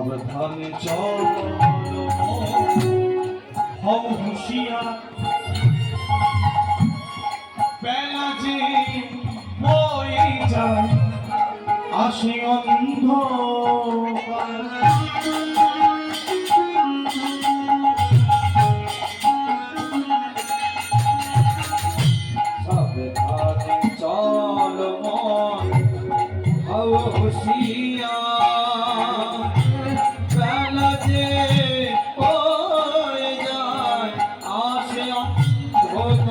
সাবধানে চলো হও হুঁশিয়ার বেলা যে বয়ে যায় আসে অন্ধকার সাবধানে চলো মন হও হুঁশিয়ার বেলা যে বয়ে যায় আসে অন্ধকার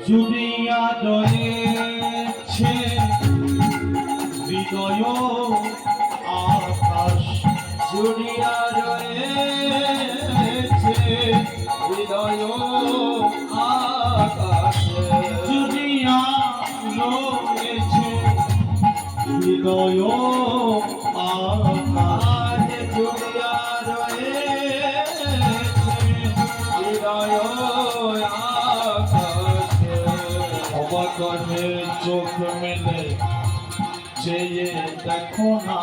যদি আদরেছে হৃদয় আকাশ জুড়িয়া রয়েছে হৃদয় আকাশ জুড়িয়া রয়েছে হৃদয় আকাশ জুড়িয়া রয়েছে হৃদয় অবাক হয়ে চোখ মেলে চেয়ে দেখো না